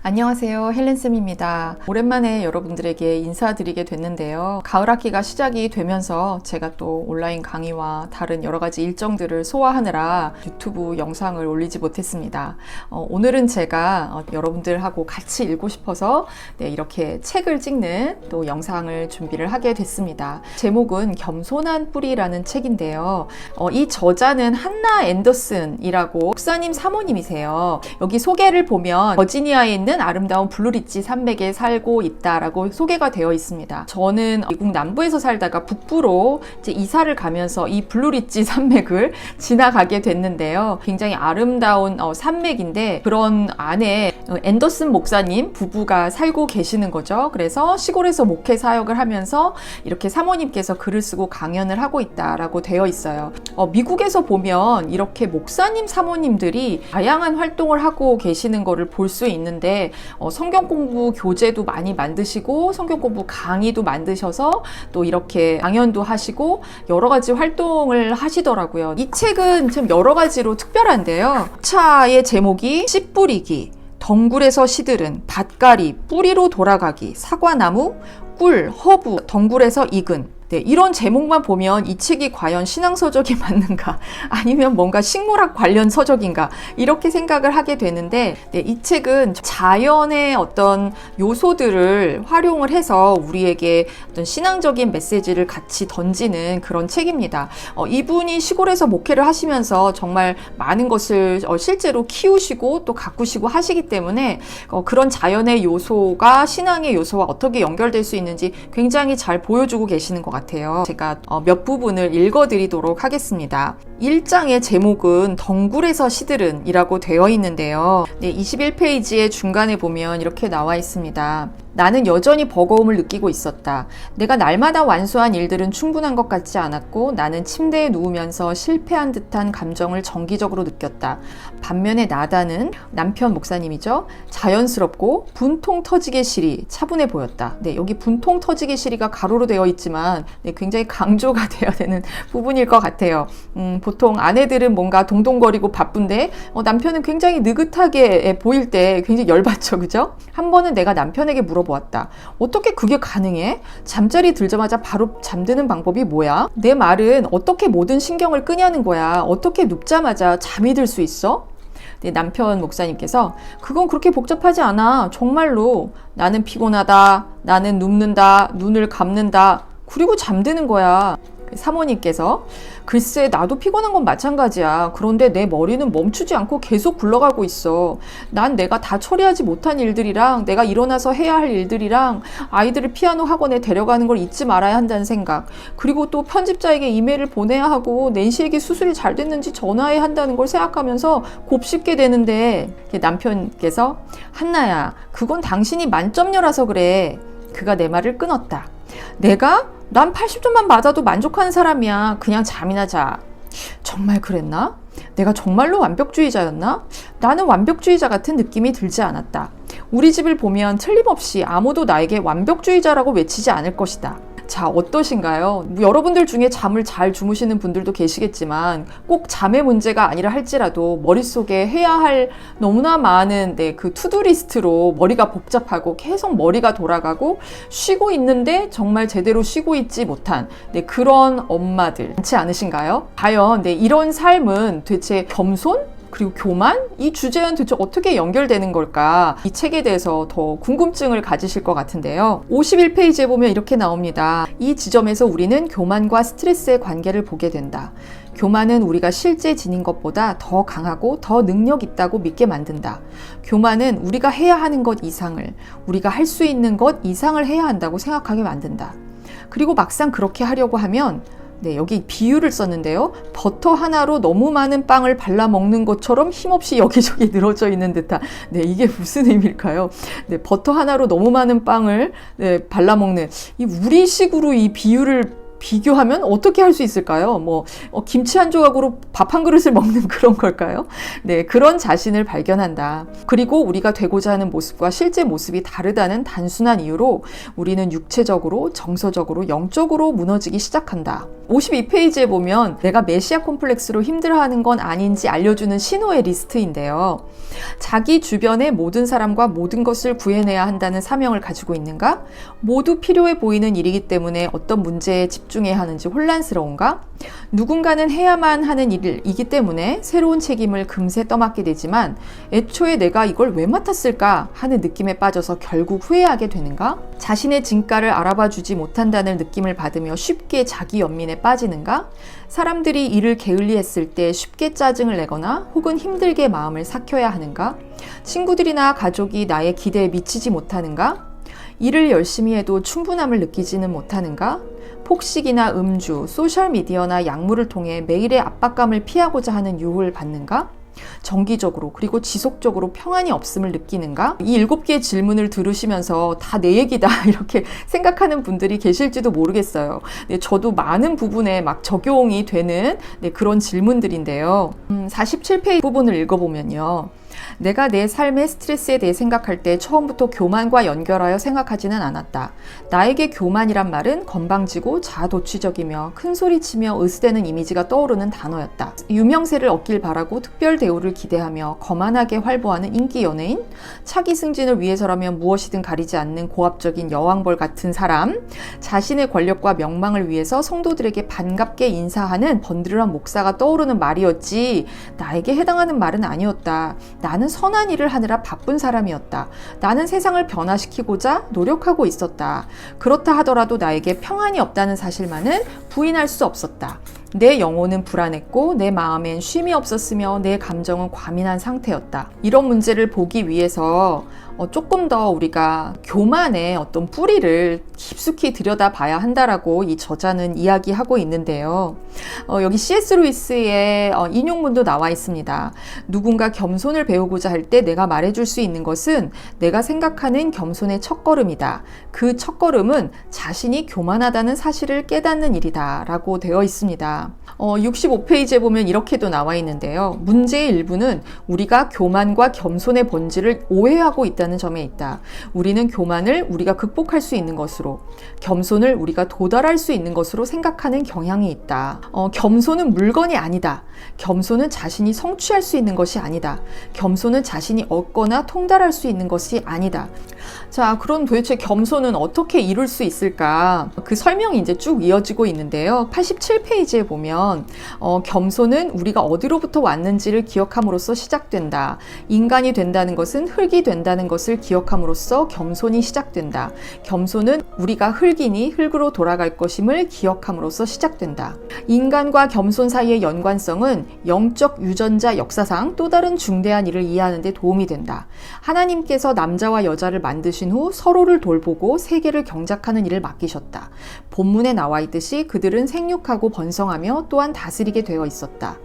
안녕하세요, 헬렌쌤입니다. 오랜만에 여러분들에게 인사드리게 됐는데요. 가을 학기가 시작이 되면서 제가 또 온라인 강의와 다른 여러 가지 일정들을 소화하느라 유튜브 영상을 올리지 못했습니다. 오늘은 제가 여러분들하고 같이 읽고 싶어서 이렇게 책을 찍는 또 영상을 준비를 하게 됐습니다. 제목은 겸손한 뿌리라는 책인데요. 이 저자는 한나 앤더슨이라고 목사님 사모님이세요. 여기 소개를 보면 버지니아에 있는 아름다운 블루리지 산맥에 살고 있다라고 소개가 되어 있습니다. 저는 미국 남부에서 살다가 북부로 이제 이사를 가면서 이 블루리지 산맥을 지나가게 됐는데요. 굉장히 아름다운 산맥인데 그런 안에 앤더슨 목사님 부부가 살고 계시는 거죠. 그래서 시골에서 목회 사역을 하면서 이렇게 사모님께서 글을 쓰고 강연을 하고 있다라고 되어 있어요. 미국에서 보면 이렇게 목사님 사모님들이 다양한 활동을 하고 계시는 거를 볼 수 있는데 성경 공부 교재도 많이 만드시고 성경 공부 강의도 만드셔서 또 이렇게 강연도 하시고 여러 가지 활동을 하시더라고요. 이 책은 좀 여러 가지로 특별한데요. 차의 제목이 씨 뿌리기, 덩굴에서 시들은, 밭갈이, 뿌리로 돌아가기, 사과나무, 꿀, 허브, 덩굴에서 익은. 이런 제목만 보면 이 책이 과연 신앙서적이 맞는가 아니면 뭔가 식물학 관련 서적인가 이렇게 생각을 하게 되는데 이 책은 자연의 어떤 요소들을 활용을 해서 우리에게 어떤 신앙적인 메시지를 같이 던지는 그런 책입니다. 이분이 시골에서 목회를 하시면서 정말 많은 것을 실제로 키우시고 또 가꾸시고 하시기 때문에 그런 자연의 요소가 신앙의 요소와 어떻게 연결될 수 있는지 굉장히 잘 보여주고 계시는 것 같아요. 제가 몇 부분을 읽어드리도록 하겠습니다. 1장의 제목은 덩굴에서 시들은 이라고 되어 있는데요. 21페이지의 중간에 보면 이렇게 나와 있습니다. 나는 여전히 버거움을 느끼고 있었다. 내가 날마다 완수한 일들은 충분한 것 같지 않았고 나는 침대에 누우면서 실패한 듯한 감정을 정기적으로 느꼈다. 반면에 나다는 남편 목사님이죠. 자연스럽고 분통 터지게 시리 차분해 보였다. 여기 분통 터지게 시리가 가로로 되어 있지만 굉장히 강조가 되어야 되는 부분일 것 같아요. 보통 아내들은 뭔가 동동거리고 바쁜데 남편은 굉장히 느긋하게 보일 때 굉장히 열받죠, 그죠? 한 번은 내가 남편에게 물어보았다. 어떻게 그게 가능해? 잠자리 들자마자 바로 잠드는 방법이 뭐야? 내 말은 어떻게 모든 신경을 끄냐는 거야. 어떻게 눕자마자 잠이 들 수 있어? 남편 목사님께서 그건 그렇게 복잡하지 않아. 정말로 나는 피곤하다. 나는 눕는다. 눈을 감는다. 그리고 잠드는 거야. 사모님께서 글쎄 나도 피곤한 건 마찬가지야. 그런데 내 머리는 멈추지 않고 계속 굴러가고 있어. 난 내가 다 처리하지 못한 일들이랑 내가 일어나서 해야 할 일들이랑 아이들을 피아노 학원에 데려가는 걸 잊지 말아야 한다는 생각, 그리고 또 편집자에게 이메일을 보내야 하고 낸시에게 수술이 잘 됐는지 전화해야 한다는 걸 생각하면서 곱씹게 되는데 남편께서 한나야 그건 당신이 만점녀라서 그래. 그가 내 말을 끊었다. 난 80점만 맞아도 만족하는 사람이야. 그냥 잠이나 자. 정말 그랬나? 내가 정말로 완벽주의자였나? 나는 완벽주의자 같은 느낌이 들지 않았다. 우리 집을 보면 틀림없이 아무도 나에게 완벽주의자라고 외치지 않을 것이다. 자, 어떠신가요? 여러분들 중에 잠을 잘 주무시는 분들도 계시겠지만 꼭 잠의 문제가 아니라 할지라도 머릿속에 해야 할 너무나 많은 그 투두리스트로 머리가 복잡하고 계속 머리가 돌아가고 쉬고 있는데 정말 제대로 쉬고 있지 못한 그런 엄마들 많지 않으신가요? 과연 이런 삶은 대체 겸손? 그리고 교만? 이 주제와는 대체 어떻게 연결되는 걸까? 이 책에 대해서 더 궁금증을 가지실 것 같은데요. 51페이지에 보면 이렇게 나옵니다. 이 지점에서 우리는 교만과 스트레스의 관계를 보게 된다. 교만은 우리가 실제 지닌 것보다 더 강하고 더 능력 있다고 믿게 만든다. 교만은 우리가 해야 하는 것 이상을, 우리가 할 수 있는 것 이상을 해야 한다고 생각하게 만든다. 그리고 막상 그렇게 하려고 하면 여기 비유를 썼는데요. 버터 하나로 너무 많은 빵을 발라 먹는 것처럼 힘없이 여기저기 늘어져 있는 듯한 이게 무슨 의미일까요? 버터 하나로 너무 많은 빵을 발라 먹는 이 우리식으로 이 비유를 비교하면 어떻게 할 수 있을까요? 김치 한 조각으로 밥 한 그릇을 먹는 그런 걸까요? 네, 그런 자신을 발견한다. 그리고 우리가 되고자 하는 모습과 실제 모습이 다르다는 단순한 이유로 우리는 육체적으로, 정서적으로, 영적으로 무너지기 시작한다. 52페이지에 보면 내가 메시아 콤플렉스로 힘들어하는 건 아닌지 알려주는 신호의 리스트인데요. 자기 주변의 모든 사람과 모든 것을 구해내야 한다는 사명을 가지고 있는가? 모두 필요해 보이는 일이기 때문에 어떤 문제에 집중해야 하는지 혼란스러운가? 누군가는 해야만 하는 일이기 때문에 새로운 책임을 금세 떠맡게 되지만 애초에 내가 이걸 왜 맡았을까 하는 느낌에 빠져서 결국 후회하게 되는가? 자신의 진가를 알아봐 주지 못한다는 느낌을 받으며 쉽게 자기 연민에 빠지는가? 사람들이 일을 게을리했을 때 쉽게 짜증을 내거나 혹은 힘들게 마음을 삭혀야 하는가? 친구들이나 가족이 나의 기대에 미치지 못하는가? 일을 열심히 해도 충분함을 느끼지는 못하는가? 폭식이나 음주, 소셜미디어나 약물을 통해 매일의 압박감을 피하고자 하는 유혹을 받는가? 정기적으로 그리고 지속적으로 평안이 없음을 느끼는가? 이 7개의 질문을 들으시면서 다 내 얘기다 이렇게 생각하는 분들이 계실지도 모르겠어요. 네, 저도 많은 부분에 막 적용이 되는 그런 질문들인데요. 47페이지 부분을 읽어보면요. 내가 내 삶의 스트레스에 대해 생각할 때 처음부터 교만과 연결하여 생각하지는 않았다. 나에게 교만이란 말은 건방지고 자아도취적이며 큰소리치며 으스대는 이미지가 떠오르는 단어였다. 유명세를 얻길 바라고 특별 대우를 기대하며 거만하게 활보하는 인기 연예인, 차기 승진을 위해서라면 무엇이든 가리지 않는 고압적인 여왕벌 같은 사람, 자신의 권력과 명망을 위해서 성도들에게 반갑게 인사하는 번드르한 목사가 떠오르는 말이었지 나에게 해당하는 말은 아니었다. 나는 선한 일을 하느라 바쁜 사람이었다. 나는 세상을 변화시키고자 노력하고 있었다. 그렇다 하더라도 나에게 평안이 없다는 사실만은 부인할 수 없었다. 내 영혼은 불안했고 내 마음엔 쉼이 없었으며 내 감정은 과민한 상태였다. 이런 문제를 보기 위해서 조금 더 우리가 교만의 어떤 뿌리를 깊숙이 들여다봐야 한다라고 이 저자는 이야기하고 있는데요. 여기 C.S. 루이스의 인용문도 나와 있습니다. 누군가 겸손을 배우고자 할 때 내가 말해줄 수 있는 것은 내가 생각하는 겸손의 첫걸음이다. 그 첫걸음은 자신이 교만하다는 사실을 깨닫는 일이다 라고 되어 있습니다. 65페이지에 보면 이렇게도 나와 있는데요. 문제의 일부는 우리가 교만과 겸손의 본질을 오해하고 있다는 점에 있다. 우리는 교만을 우리가 극복할 수 있는 것으로, 겸손을 우리가 도달할 수 있는 것으로 생각하는 경향이 있다. 겸손은 물건이 아니다. 겸손은 자신이 성취할 수 있는 것이 아니다. 겸손은 자신이 얻거나 통달할 수 있는 것이 아니다. 자, 그럼 도대체 겸손은 어떻게 이룰 수 있을까? 그 설명이 이제 쭉 이어지고 있는데요. 87페이지에 보면 겸손은 우리가 어디로부터 왔는지를 기억함으로써 시작된다. 인간이 된다는 것은 흙이 된다는 것을 기억함으로써 겸손이 시작된다. 겸손은 우리가 흙이니 흙으로 돌아갈 것임을 기억함으로써 시작된다. 인간과 겸손 사이의 연관성은 영적 유전자 역사상 또 다른 중대한 일을 이해하는 데 도움이 된다. 하나님께서 남자와 여자를 만드신 후 서로를 돌보고 세계를 경작하는 일을 맡기셨다. 본문에 나와 있듯이 그들은 생육하고 번성하며 또한 다스리게 되어 있었다.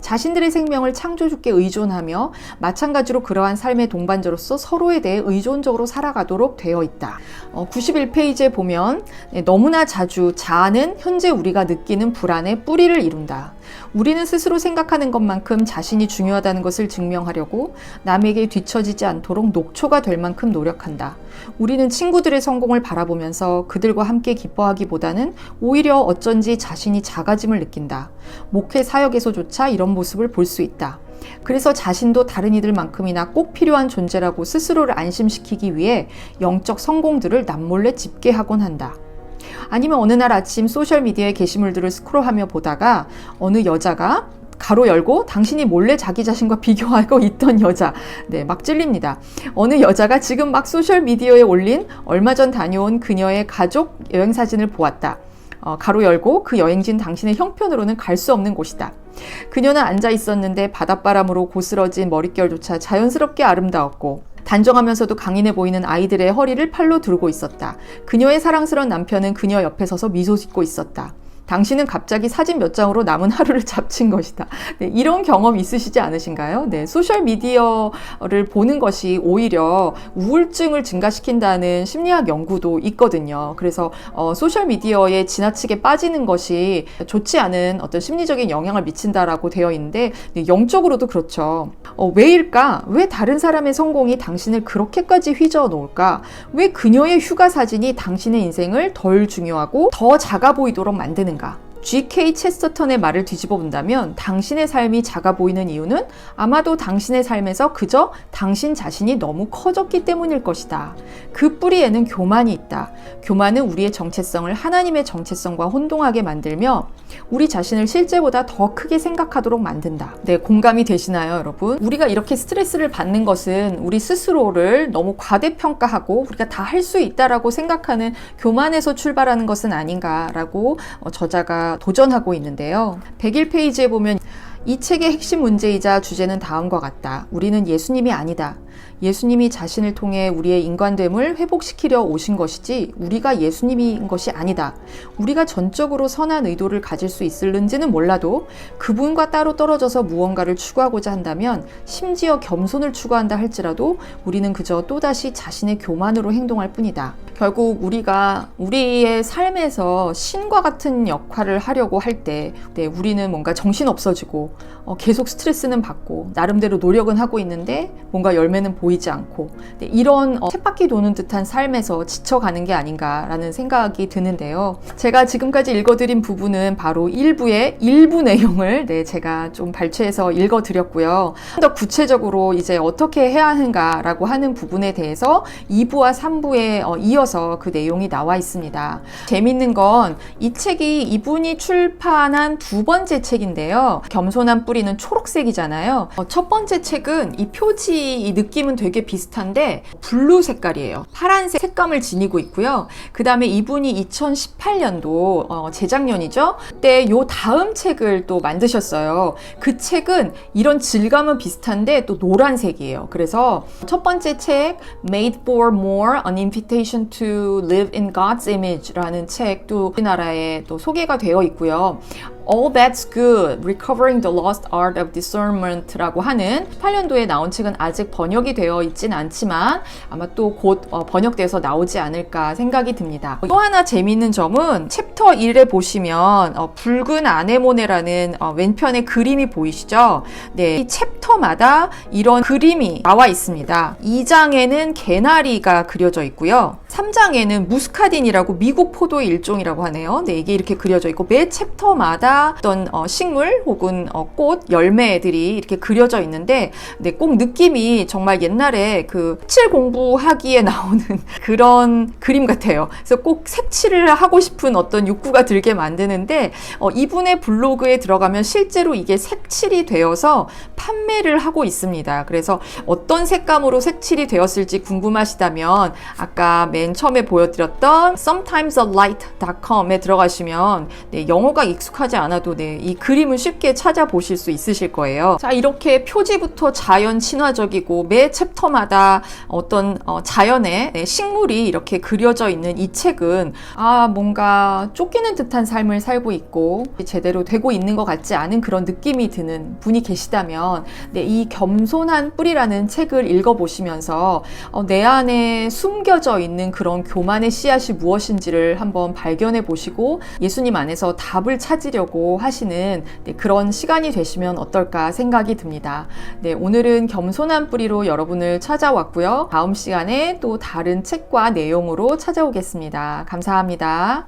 자신들의 생명을 창조주께 의존하며 마찬가지로 그러한 삶의 동반자로서 서로에 대해 의존적으로 살아가도록 되어 있다. 91페이지에 보면 너무나 자주 자아는 현재 우리가 느끼는 불안의 뿌리를 이룬다. 우리는 스스로 생각하는 것만큼 자신이 중요하다는 것을 증명하려고 남에게 뒤처지지 않도록 녹초가 될 만큼 노력한다. 우리는 친구들의 성공을 바라보면서 그들과 함께 기뻐하기보다는 오히려 어쩐지 자신이 작아짐을 느낀다. 목회 사역에서조차 이런 모습을 볼 수 있다. 그래서 자신도 다른 이들만큼이나 꼭 필요한 존재라고 스스로를 안심시키기 위해 영적 성공들을 남몰래 집계하곤 한다. 아니면 어느 날 아침 소셜미디어의 게시물들을 스크롤하며 보다가 어느 여자가 가로 열고 당신이 몰래 자기 자신과 비교하고 있던 여자, 막 찔립니다. 어느 여자가 지금 막 소셜미디어에 올린 얼마 전 다녀온 그녀의 가족 여행 사진을 보았다. 가로 열고 그 여행지는 당신의 형편으로는 갈 수 없는 곳이다. 그녀는 앉아 있었는데 바닷바람으로 고스러진 머릿결조차 자연스럽게 아름다웠고 단정하면서도 강인해 보이는 아이들의 허리를 팔로 두르고 있었다. 그녀의 사랑스러운 남편은 그녀 옆에 서서 미소 짓고 있었다. 당신은 갑자기 사진 몇 장으로 남은 하루를 잡친 것이다. 네, 이런 경험 있으시지 않으신가요? 네, 소셜미디어를 보는 것이 오히려 우울증을 증가시킨다는 심리학 연구도 있거든요. 그래서 소셜미디어에 지나치게 빠지는 것이 좋지 않은 어떤 심리적인 영향을 미친다라고 되어 있는데, 네, 영적으로도 그렇죠. 왜일까? 왜 다른 사람의 성공이 당신을 그렇게까지 휘저어 놓을까? 왜 그녀의 휴가 사진이 당신의 인생을 덜 중요하고 더 작아 보이도록 만드는가? G.K. 체스터턴의 말을 뒤집어 본다면 당신의 삶이 작아 보이는 이유는 아마도 당신의 삶에서 그저 당신 자신이 너무 커졌기 때문일 것이다. 그 뿌리에는 교만이 있다. 교만은 우리의 정체성을 하나님의 정체성과 혼동하게 만들며 우리 자신을 실제보다 더 크게 생각하도록 만든다. 네, 공감이 되시나요, 여러분? 우리가 이렇게 스트레스를 받는 것은 우리 스스로를 너무 과대평가하고 우리가 다 할 수 있다라고 생각하는 교만에서 출발하는 것은 아닌가라고 저자가 도전하고 있는데요. 101페이지에 보면 이 책의 핵심 문제이자 주제는 다음과 같다. 우리는 예수님이 아니다. 예수님이 자신을 통해 우리의 인간됨을 회복시키려 오신 것이지 우리가 예수님인 것이 아니다. 우리가 전적으로 선한 의도를 가질 수 있을는지는 몰라도 그분과 따로 떨어져서 무언가를 추구하고자 한다면, 심지어 겸손을 추구한다 할지라도 우리는 그저 또다시 자신의 교만으로 행동할 뿐이다. 결국 우리가 우리의 삶에서 신과 같은 역할을 하려고 할 때 우리는 뭔가 정신없어지고 계속 스트레스는 받고 나름대로 노력은 하고 있는데 뭔가 열매는 보이지 않고, 이런 쳇바퀴 도는 듯한 삶에서 지쳐가는 게 아닌가라는 생각이 드는데요. 제가 지금까지 읽어드린 부분은 바로 1부의 일부 내용을 제가 좀 발췌해서 읽어드렸고요. 더 구체적으로 이제 어떻게 해야 하는가라고 하는 부분에 대해서 2부와 3부에 이어서 그 내용이 나와 있습니다. 재밌는 건 이 책이 이분이 출판한 두 번째 책인데요. 겸손한 뿌리는 초록색이잖아요. 첫 번째 책은 이 표지 이 느낌은 되게 비슷한데 블루 색깔이에요. 파란색 색감을 지니고 있고요. 그 다음에 이분이 2018년도 재작년이죠. 그때 요 다음 책을 또 만드셨어요. 그 책은 이런 질감은 비슷한데 또 노란색이에요. 그래서 첫 번째 책 Made for More: An Invitation to Live in God's Image라는 책도 우리나라에 또 소개가 되어 있고요. All That's Good: Recovering the Lost Art of Discernment라고 하는 18년도에 나온 책은 아직 번역이 되어 있진 않지만 아마 또 곧 번역돼서 나오지 않을까 생각이 듭니다. 또 하나 재미있는 점은 챕터 1에 보시면 붉은 아네모네라는 왼편의 그림이 보이시죠? 네, 이 챕터마다 이런 그림이 나와 있습니다. 2장에는 개나리가 그려져 있고요. 3장에는 무스카딘이라고 미국 포도의 일종이라고 하네요. 네, 이게 이렇게 그려져 있고 매 챕터마다 어떤 식물 혹은 꽃, 열매들이 이렇게 그려져 있는데, 네, 꼭 느낌이 정말 옛날에 그 색칠 공부하기에 나오는 그런 그림 같아요. 그래서 꼭 색칠을 하고 싶은 어떤 욕구가 들게 만드는데, 이분의 블로그에 들어가면 실제로 이게 색칠이 되어서 판매를 하고 있습니다. 그래서 어떤 색감으로 색칠이 되었을지 궁금하시다면 아까 맨 처음에 보여드렸던 sometimesalight.com에 들어가시면 영어가 익숙하지 않아도 이 그림을 쉽게 찾아보실 수 있으실 거예요. 자, 이렇게 표지부터 자연 친화적이고 매 챕터마다 어떤 자연의 식물이 이렇게 그려져 있는 이 책은 뭔가 쫓기는 듯한 삶을 살고 있고 제대로 되고 있는 것 같지 않은 그런 느낌이 드는 분이 계시다면 이 겸손한 뿌리라는 책을 읽어보시면서 내 안에 숨겨져 있는 그런 교만의 씨앗이 무엇인지를 한번 발견해 보시고 예수님 안에서 답을 찾으려고 하시는 그런 시간이 되시면 어떨까 생각이 듭니다. 네, 오늘은 겸손한 뿌리로 여러분을 찾아왔고요. 다음 시간에 또 다른 책과 내용으로 찾아오겠습니다. 감사합니다.